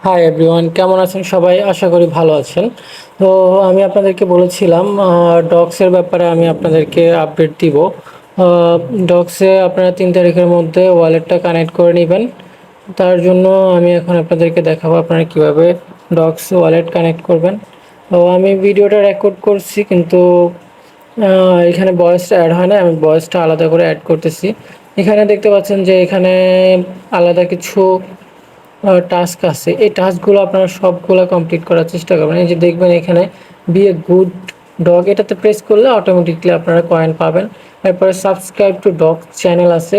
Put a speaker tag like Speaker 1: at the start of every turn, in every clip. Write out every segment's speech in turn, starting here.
Speaker 1: Hi everyone, কেমন আছেন সবাই? আশা করি ভালো আছেন। তো আমি আপনাদেরকে বলেছিলাম ডক্সের ব্যাপারে আমি আপনাদেরকে আপডেট দিব। ডক্সে আপনারা 3 তারিখের মধ্যে ওয়ালেটটা কানেক্ট করে নেবেন। তার জন্য আমি এখন আপনাদেরকে দেখাবো আপনারা কিভাবে ডক্স ওয়ালেট কানেক্ট করবেন। তো আমি ভিডিওটা রেকর্ড করছি, কিন্তু এখানে ভয়েসটা অ্যাড হয় না, আমি ভয়েসটা আলাদা করে অ্যাড করতেছি। এখানে দেখতে পাচ্ছেন যে এখানে আলাদা কিছু টাস্ক আছে। এই টাস্কগুলো আপনারা সবগুলো কমপ্লিট করার চেষ্টা করবেন। এই যে দেখবেন এখানে বি এ গুড ডগ, এটাতে প্রেস করলে অটোমেটিকলি আপনারা কয়েন পাবেন। এরপরে সাবস্ক্রাইব টু ডগ চ্যানেল আছে,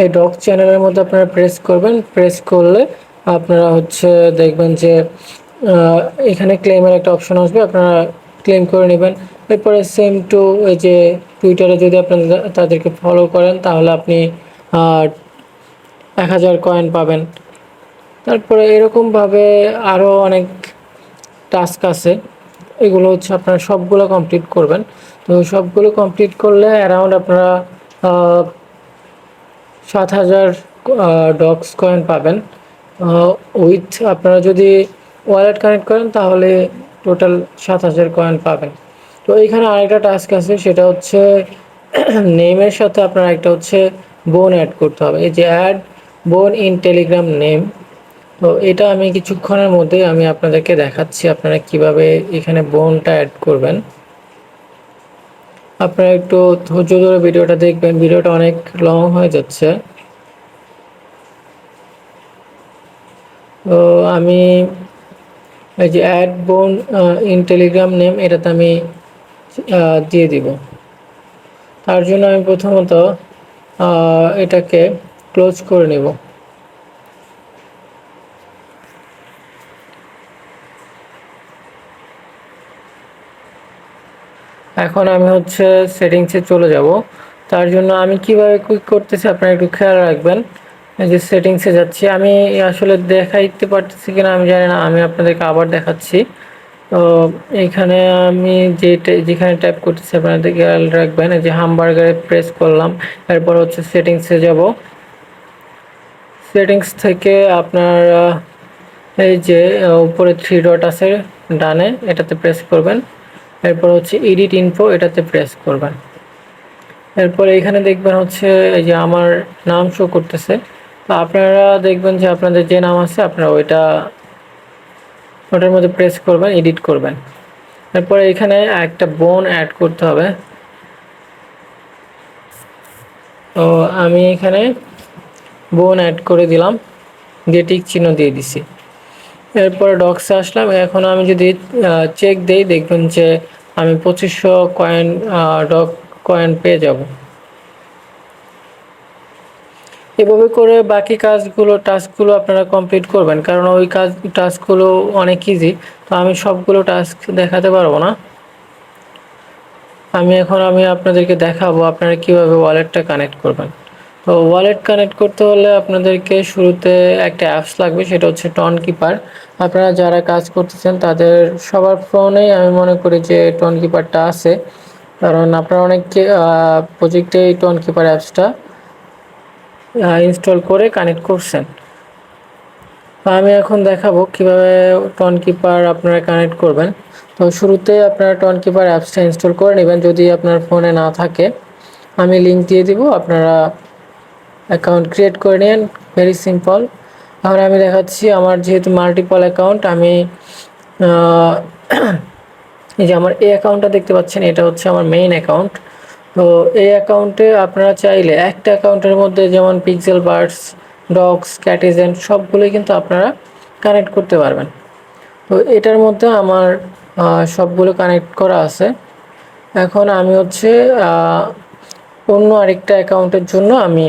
Speaker 1: এই ডগ চ্যানেলের মধ্যে আপনারা প্রেস করবেন। প্রেস করলে আপনারা দেখবেন যে এখানে ক্লেমের একটা অপশন আসবে, আপনারা ক্লেম করে নেবেন। এরপরে সেম টু এই যে টুইটারে যদি আপনারা তাদেরকে ফলো করেন তাহলে আপনি 1000 কয়েন পাবেন। তারপরে এরকমভাবে আরও অনেক টাস্ক আছে, এগুলো আপনারা সবগুলো কমপ্লিট করবেন। তো সবগুলো কমপ্লিট করলে অ্যারাউন্ড আপনারা 7000 ডগস কয়েন পাবেন। উইথ আপনারা যদি ওয়ালেট কানেক্ট করেন তাহলে টোটাল 7000 কয়েন পাবেন। তো এইখানে আরেকটা টাস্ক আছে, সেটা হচ্ছে নেমের সাথে আপনার একটা বোন অ্যাড করতে হবে। এই যে অ্যাড বোন ইন টেলিগ্রাম নেম, তো এটা আমি কিছুক্ষণের মধ্যেই আমি আপনাদেরকে দেখাচ্ছি আপনারা কিভাবে এখানে বোনটা অ্যাড করবেন। আপনারা একটু ধৈর্য ধরে ভিডিওটা দেখবেন, ভিডিওটা অনেক লং হয়ে যাচ্ছে। তো আমি এই যে অ্যাড বোন ইন টেলিগ্রাম নেম, এটাতে আমি দিয়ে দিব। তার জন্য আমি প্রথমত এটাকে ক্লোজ করে নেব। এখন আমি সেটিংসে চলে যাব। তার জন্য আমি কিভাবে কুইক করতেছি আপনারা একটু খেয়াল রাখবেন। এই যে সেটিংসে যাচ্ছি, আমি আসলে দেখাইতে পারতেছি কিনা আমি জানি না, আমি আপনাদেরকে আবার দেখাচ্ছি। তো এইখানে আমি যেখানে টাইপ করতেছি আপনাদের খেয়াল রাখবেন। এই যে হামবার্গারে প্রেস করলাম, এরপর সেটিংসে যাব। সেটিংস থেকে আপনার এই যে উপরে 3 ডট আছে ডানে, এটাতে প্রেস করবেন। এরপর এডিট ইনফো, এটাতে প্রেস করবেন। এরপরে এখানে দেখবেন এই যে আমার নাম শো করতেছে। তো আপনারা দেখবেন যে আপনাদের যে নাম আছে আপনারা ওটার মধ্যে প্রেস করবেন, এডিট করবেন। এরপরে এখানে একটা বোন অ্যাড করতে হবে। তো আমি এখানে বোন অ্যাড করে দিলাম, দিয়ে টিক চিহ্ন দিয়ে দিছি। এরপরে ডক্সে আসলাম। এখন আমি যদি চেক দেই, দেখবেন যে আমি 2500 কয়েন ডগ কয়েন পেয়ে যাব। এভাবে করে বাকি টাস্কগুলো আপনারা কমপ্লিট করবেন, কারণ ওই টাস্কগুলো অনেক ইজি। তো আমি সবগুলো টাস্ক দেখাতে পারবো না। আমি আপনাদেরকে দেখাবো আপনারা কিভাবে ওয়ালেটটা কানেক্ট করবেন। তো ওয়ালেট কানেক্ট করতে হলে আপনাদেরকে শুরুতে একটা অ্যাপস লাগবে, সেটা হচ্ছে টন কিপার। আপনারা যারা কাজ করতেছেন তাদের সবার ফোনেই আমি মনে করি যে টন কিপারটা আছে, কারণ আপনারা অনেকে প্রজেক্টে এই টন কিপার অ্যাপসটা ইনস্টল করে কানেক্ট করছেন। আমি এখন দেখাবো কিভাবে টন কিপার আপনারা কানেক্ট করবেন। তো শুরুতে আপনারা টন কিপার অ্যাপসটা ইনস্টল করে নেবেন, যদি আপনার ফোনে না থাকে। আমি লিঙ্ক দিয়ে দিব, আপনারা অ্যাকাউন্ট ক্রিয়েট করে নিন, ভেরি সিম্পল। এখন আমি দেখাচ্ছি আমার যেহেতু মাল্টিপল অ্যাকাউন্ট, আমি এই যে আমার এই অ্যাকাউন্টটা দেখতে পাচ্ছেন, এটা আমার মেইন অ্যাকাউন্ট। তো এই অ্যাকাউন্টে আপনারা চাইলে একটা অ্যাকাউন্টের মধ্যে যেমন পিক্সেল বার্ডস, ডগস, ক্যাটিজেন সবগুলোই কিন্তু আপনারা কানেক্ট করতে পারবেন। তো এটার মধ্যে আমার সবগুলো কানেক্ট করা আছে। এখন আমি অন্য আরেকটা অ্যাকাউন্টের জন্য আমি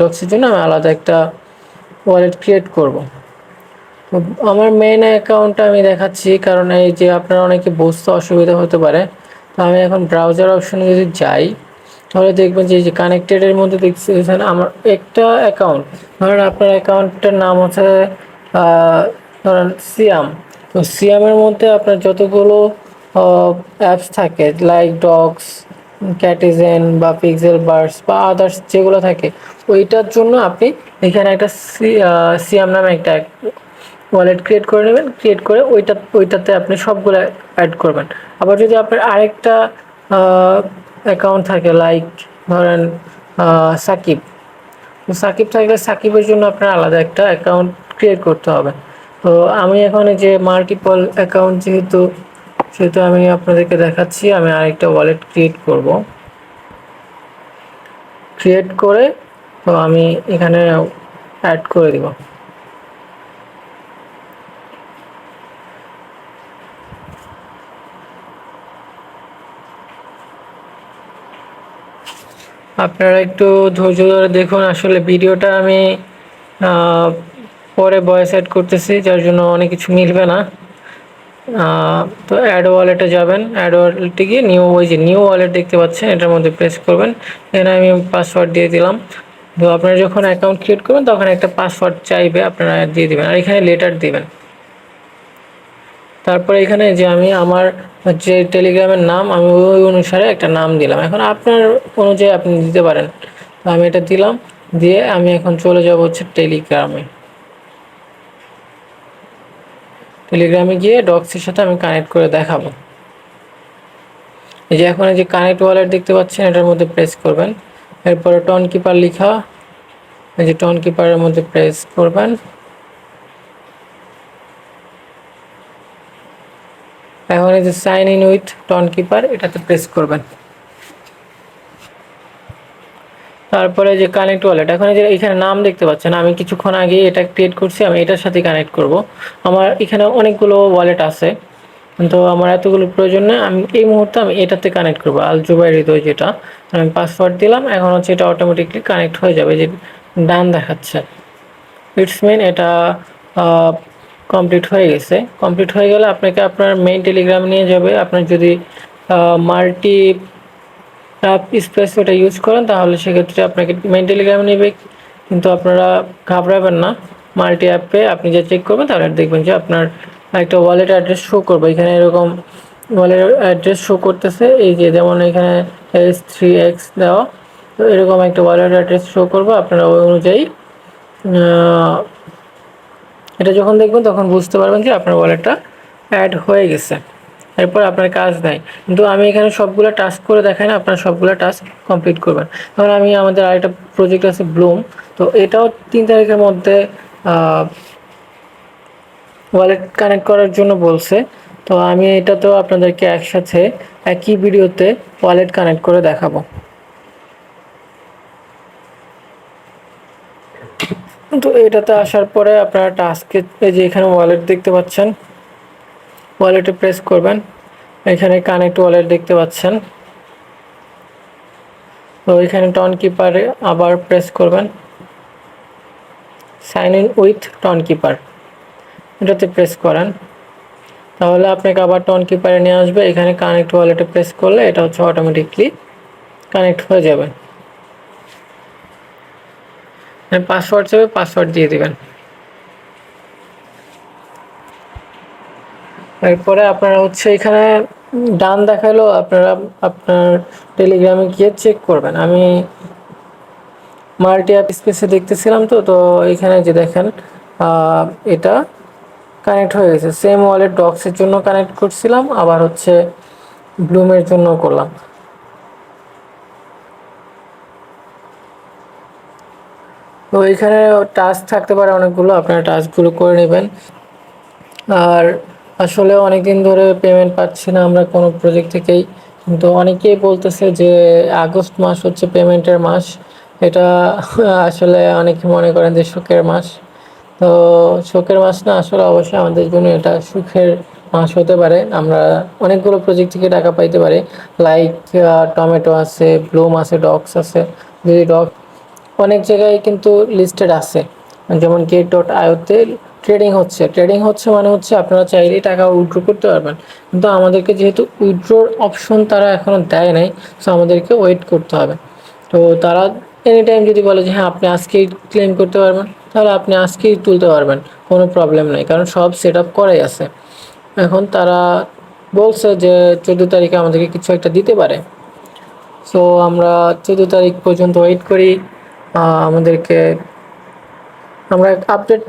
Speaker 1: ডক্সের জন্য আমি আলাদা একটা ওয়ালেট ক্রিয়েট করব। তো আমার মেইন অ্যাকাউন্টটা আমি দেখাচ্ছি, কারণ এই যে আপনারা অনেকে বুঝতে অসুবিধা হতে পারে। তো আমি এখন ব্রাউজার অপশনে যদি যাই, তাহলে দেখবেন যে এই যে কানেক্টেডের মধ্যে দেখছেন আমার একটা অ্যাকাউন্ট। ধরেন আপনার অ্যাকাউন্টটার নাম ধরেন সিয়াম। তো সিয়ামের মধ্যে আপনার যতগুলো অ্যাপস থাকে, লাইক ডগস, ক্যাটিজেন বা পিক্সেল বার্ডস বা আদার্স যেগুলো থাকে, ওইটার জন্য আপনি এখানে একটা সিয়াম নামে একটা ওয়ালেট ক্রিয়েট করে নেবেন। ক্রিয়েট করে ওইটাতে আপনি সবগুলো অ্যাড করবেন। আবার যদি আপনার আরেকটা অ্যাকাউন্ট থাকে, লাইক ধরেন সাকিব, তো সাকিব থাকলে সাকিবের জন্য আপনার আলাদা একটা অ্যাকাউন্ট ক্রিয়েট করতে হবে। তো আমি এখন যে মাল্টিপল অ্যাকাউন্ট সেহেতু আমি আপনাদেরকে দেখাচ্ছি। আমি আরেকটা ওয়ালেট ক্রিয়েট করব। ক্রিয়েট করে তো আমি এখানে অ্যাড করে দিব। আপনারা একটু ধৈর্য ধরে দেখুন। আসলে ভিডিওটা আমি পরে ভয়েস অ্যাড করতেছি, যার জন্য অনেক কিছু মিলবে না। তো অ্যাড ওয়ালেটে যাবেন। অ্যাড ওয়ালেটে গিয়ে নিউ ওয়ালেট দেখতে পাচ্ছেন, এটার মধ্যে প্রেস করবেন। এখানে আমি পাসওয়ার্ড দিয়ে দিলাম। তো আপনারা যখন অ্যাকাউন্ট ক্রিয়েট করবেন তখন একটা পাসওয়ার্ড চাইবে, আপনারা দিয়ে দিবেন। আর এখানে লেটার দিবেন। তারপরে এখানে যে আমি আমার যে টেলিগ্রামের নাম, আমি ওই অনুসারে একটা নাম দিলাম। এখন আপনার অনুযায়ী আপনি দিতে পারেন। তো আমি এটা দিলাম। দিয়ে আমি এখন চলে যাব হচ্ছে টেলিগ্রামে গিয়ে ডক্সের সাথে আমি কানেক্ট করে দেখাবো। এই যে এখন এই যে কানেক্ট ওয়ালেট দেখতে পাচ্ছেন, এটার মধ্যে প্রেস করবেন। এরপরে টন কিপার লিখা, এই যে টন কিপারের মধ্যে প্রেস করবেন। এখন এই যে sign in with Tonkeeper, এটাতে প্রেস করবেন। তারপরে যে কানেক্ট ওয়ালেট, এখন যে এখানে নাম দেখতে পাচ্ছেন, আমি কিছুক্ষণ আগে এটা ক্রিয়েট করছি, আমি এটার সাথে কানেক্ট করব। আমার এখানে অনেকগুলো ওয়ালেট আছে, কিন্তু আমার এতগুলো প্রয়োজন নেই। আমি এই মুহূর্তে আমি এটাতে কানেক্ট করবো, আল জুবাইর হৃদয়, যেটা আমি পাসওয়ার্ড দিলাম। এখন হচ্ছে এটা অটোমেটিকলি কানেক্ট হয়ে যাবে, যে ডান দেখাচ্ছে। ইটস মিন এটা কমপ্লিট হয়ে গেছে। কমপ্লিট হয়ে গেলে আপনাকে আপনার মেইন টেলিগ্রাম নিয়ে যাবে। আপনার যদি মাল্টি অ্যাপ স্পেস ওটা ইউজ করেন, তাহলে সেক্ষেত্রে আপনাকে মেইন টেলিগ্রামে নেবে। কিন্তু আপনারা ঘাবড়াবেন না, মাল্টি অ্যাপে আপনি যে চেক করবেন তাহলে দেখবেন যে আপনার একটা ওয়ালেট অ্যাড্রেস শো করবে। এখানে এরকম ওয়ালেট অ্যাড্রেস শো করতেছে, এই যে যেমন এখানে S3X দেওয়া। তো এরকম একটা ওয়ালেট অ্যাড্রেস শো করবে। আপনারা ওই অনুযায়ী এটা যখন দেখবেন তখন বুঝতে পারবেন যে আপনার ওয়ালেটটা অ্যাড হয়ে গেছে। এরপর আপনার কাজ নাই, কিন্তু আমি এখানে সবগুলো টাস্ক করে দেখাই না, আপনার সবগুলো টাস্ক কমপ্লিট করবেন। তখন আমি আমাদের আরেকটা প্রজেক্ট আছে ব্লুম, তো এটাও 3 তারিখের মধ্যে ওয়ালেট কানেক্ট করার জন্য বলছে। তো আমি এটাতেও আপনাদেরকে একসাথে একই ভিডিওতে ওয়ালেট কানেক্ট করে দেখাবো। তো এটাতে আসার পরে আপনারা টাস্কে যে এখানে ওয়ালেট দেখতে পাচ্ছেন, ওয়ালেটে প্রেস করবেন। এখানে কানেক্ট ওয়ালেট দেখতে পাচ্ছেন, তো এখানে টন কিপারে আবার প্রেস করবেন। Sign in with Tonkeeper, এটাতে প্রেস করেন, তাহলে আপনাকে আবার টন কিপারে নিয়ে আসবে। এখানে কানেক্ট ওয়ালেটে প্রেস করলে এটা হচ্ছে অটোমেটিকলি কানেক্ট হয়ে যাবে। পাসওয়ার্ড চাইবে, পাসওয়ার্ড দিয়ে দিবেন। এরপরে আপনারা হচ্ছে এখানে ডান দেখালো, আপনারা আপনার টেলিগ্রামে গিয়ে চেক করবেন। আমি মাল্টি অ্যাপ স্পেসে দেখতেছিলাম, তো এখানে যে দেখেন এটা কানেক্ট হয়ে গেছে। সেম ওয়ালেট ডক্সের জন্য কানেক্ট করছিলাম, আবার হচ্ছে ব্লুমের জন্য করলাম। তো এখানে টাস্ক থাকতে পারে অনেকগুলো, আপনারা টাস্কগুলো করে নেবেন। আর আসলে অনেক দিন ধরে পেমেন্ট পাচ্ছি না আমরা কোনো প্রজেক্ট থেকেই, কিন্তু অনেকেই বলতেছে যে আগস্ট মাস হচ্ছে পেমেন্টের মাস। এটা আসলে অনেকে মনে করেন যে সুখের মাস। তো শোকের মাস না, আসলে অবশ্যই আমাদের জন্য এটা সুখের মাস হতে পারে। আমরা অনেকগুলো প্রজেক্ট থেকে টাকা পাইতে পারি, লাইক টমেটো আছে, ব্লুম আছে, ডক্স আছে। যদি অনেক জায়গায় কিন্তু লিস্টেড আছে, যেমন Gate.io-তে ট্রেডিং হচ্ছে মানে হচ্ছে আপনারা চাইলেই টাকা উইথড্র করতে পারবেন। কিন্তু আমাদেরকে যেহেতু উইথড্রোর অপশন তারা এখনও দেয় নাই, সো আমাদেরকে ওয়েট করতে হবে। তো তারা এনি টাইম যদি বলে যে হ্যাঁ আপনি আজকেই ক্লেম করতে পারবেন, তাহলে আপনি আজকেই তুলতে পারবেন, কোনো প্রবলেম নেই, কারণ সব সেট আপ করাই আছে। এখন তারা বলছে যে 14 তারিখে আমাদেরকে কিছু একটা দিতে পারে। সো আমরা 14 তারিখ পর্যন্ত ওয়েট করি। আমাদেরকে আমরা আপডেট